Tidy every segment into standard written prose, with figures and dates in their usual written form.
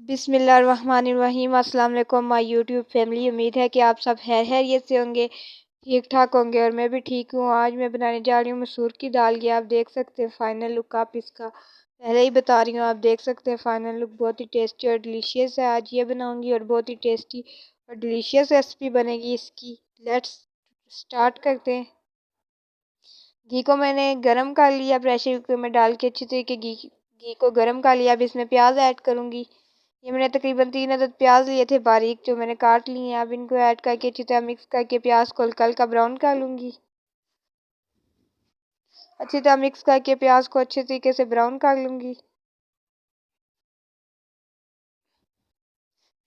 बिस्मिल्लाहिर्रहमानिर्रहीम। अस्सलाम वालेकुम माय यूट्यूब फैमिली। उम्मीद है कि आप सब खैरियत से होंगे, ठीक ठाक होंगे और मैं भी ठीक हूँ। आज मैं बनाने जा रही हूँ मसूर की दाल की। आप देख सकते हैं फाइनल लुक, आप इसका पहले ही बता रही हूँ, आप देख सकते हैं फाइनल लुक बहुत ही टेस्टी और डिलीशियस है। आज ये बनाऊँगी और बहुत ही टेस्टी और डिलीशियस रेसिपी बनेगी इसकी। लेट्स स्टार्ट करते हैं। घी को मैंने गरम कर लिया, प्रेशर कुकर में डाल के अच्छी तरीके घी को गरम कर लिया। अब इसमें प्याज ऐड करूँगी। ये मैंने तकरीबन 3 अदद प्याज लिए थे बारीक, जो मैंने काट लिए हैं। अब इनको ऐड करके अच्छी तरह मिक्स करके प्याज को हल्का हल्का ब्राउन कर लूँगी। अच्छी तरह मिक्स करके प्याज को अच्छे तरीके से ब्राउन कर लूँगी।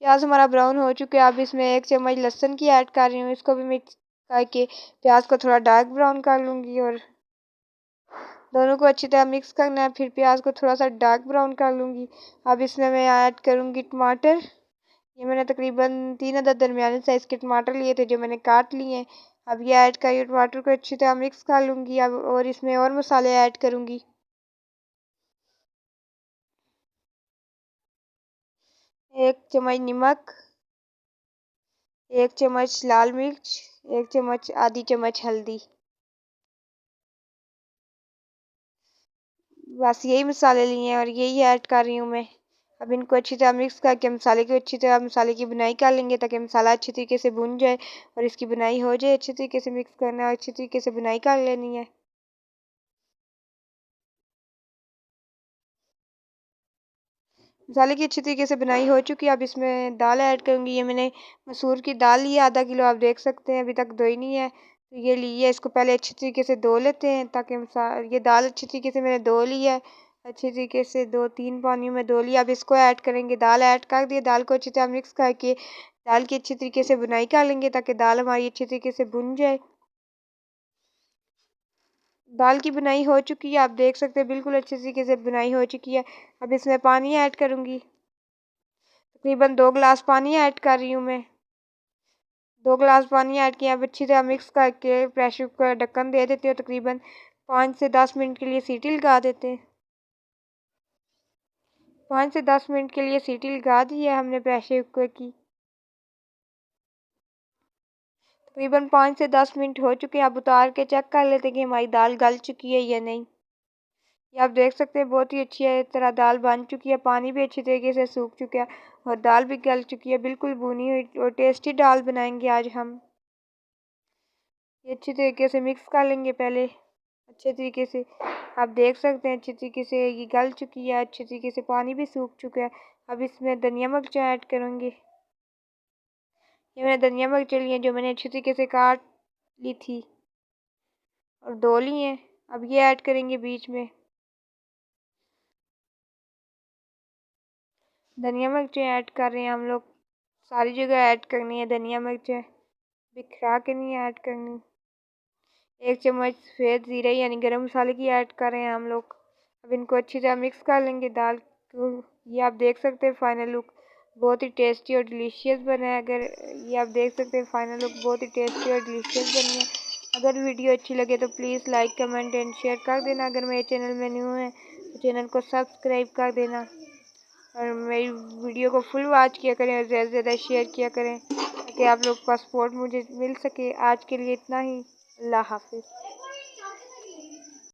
प्याज हमारा ब्राउन हो चुके हैं। अब इसमें 1 चम्मच लहसुन की ऐड कर रही हूँ। इसको भी मिक्स करके प्याज को थोड़ा डार्क ब्राउन कर लूँगी और दोनों को अच्छी तरह मिक्स करना है। फिर प्याज को थोड़ा सा डार्क ब्राउन कर लूँगी। अब इसमें मैं ऐड करूँगी टमाटर। ये मैंने तकरीबन 3 अदद दरमियाने साइज़ के टमाटर लिए थे, जो मैंने काट लिए हैं। अब ये ऐड करके टमाटर को अच्छी तरह मिक्स कर लूँगी। अब और इसमें और मसाले ऐड करूँगी। 1 चम्मच नमक, 1 चम्मच लाल मिर्च, 1 चम्मच आधी चम्मच हल्दी। बस यही मसाले लिए हैं और यही ऐड कर रही हूँ मैं। अब इनको अच्छी तरह मिक्स करके मसाले को अच्छी तरह मसाले की बुनाई कर लेंगे, ताकि मसाला अच्छी तरीके से भुन जाए और इसकी बुनाई हो जाए। अच्छी तरीके से मिक्स करना है और अच्छी तरीके से बुनाई कर लेनी है। मसाले की अच्छी तरीके से बुनाई हो चुकी है। अब इसमें दाल ऐड करूँगी। ये मैंने मसूर की दाल ली है आधा किलो, आप देख सकते हैं अभी तक धोई नहीं है। तो ये ली है, इसको पहले अच्छी तरीके से धो लेते हैं, ताकि ये दाल अच्छी तरीके से मैंने धो ली है। अच्छी तरीके से 2-3 पानी में धो लिया। अब इसको ऐड करेंगे, दाल ऐड कर दिए। दाल को अच्छी तरह मिक्स करके दाल की अच्छी तरीके से बुनाई कर लेंगे, ताकि दाल हमारी अच्छी तरीके से भुन जाए। दाल की बुनाई हो चुकी है, आप देख सकते हैं बिल्कुल अच्छी तरीके से बुनाई हो चुकी है। अब इसमें पानी ऐड करूँगी। तकरीबन 2 गिलास पानी ऐड कर रही हूँ मैं। 2 गिलास पानी ऐड किया। अब अच्छी तरह मिक्स करके प्रेशर कुकर ढक्कन दे देते हो। तकरीबन 5 से 10 मिनट के लिए सीटी लगा देते हैं। 5 से 10 मिनट के लिए सीटी लगा दी है हमने प्रेशर कुकर की। तकरीबन 5 से 10 मिनट हो चुके हैं। अब उतार के चेक कर लेते हैं कि हमारी दाल गल चुकी है या नहीं। ये आप देख सकते हैं बहुत ही अच्छी है तरह दाल बन चुकी है। पानी भी अच्छी तरीके से सूख चुका है और दाल भी गल चुकी है, बिल्कुल भुनी हुई और टेस्टी दाल बनाएंगे आज हम। ये अच्छी तरीके से मिक्स कर लेंगे पहले अच्छे तरीके से। आप देख सकते हैं अच्छी तरीके से ये गल चुकी है, अच्छे तरीके से पानी भी सूख चुका है। अब इसमें धनिया मिर्च ऐड करूँगी। ये मैंने धनिया मिर्च ली है, जो मैंने अच्छी तरीके से काट ली थी और धो ली हैं। अब ये ऐड करेंगे बीच में। धनिया मिर्च ऐड कर रहे हैं हम लोग, सारी जगह ऐड करनी है धनिया मिर्च, बिखरा के नहीं ऐड करनी। 1 चम्मच सफ़ेद ज़ीरा यानी गरम मसाले की ऐड कर रहे हैं हम लोग। अब इनको अच्छी तरह मिक्स कर लेंगे दाल को। ये आप देख सकते हैं फाइनल लुक बहुत ही टेस्टी और डिलीशियस बना है। अगर ये आप देख सकते हैं फाइनल लुक बहुत ही टेस्टी और डिलीशियस बनी है। अगर वीडियो अच्छी लगे तो please like comment and share कर देना। अगर मेरे चैनल में न्यू है तो चैनल को सब्सक्राइब कर देना और मेरी वीडियो को फुल वॉच किया करें और ज़्यादा से ज़्यादा शेयर किया करें, ताकि आप लोग का सपोर्ट मुझे मिल सके। आज के लिए इतना ही। अल्लाह हाफिज़।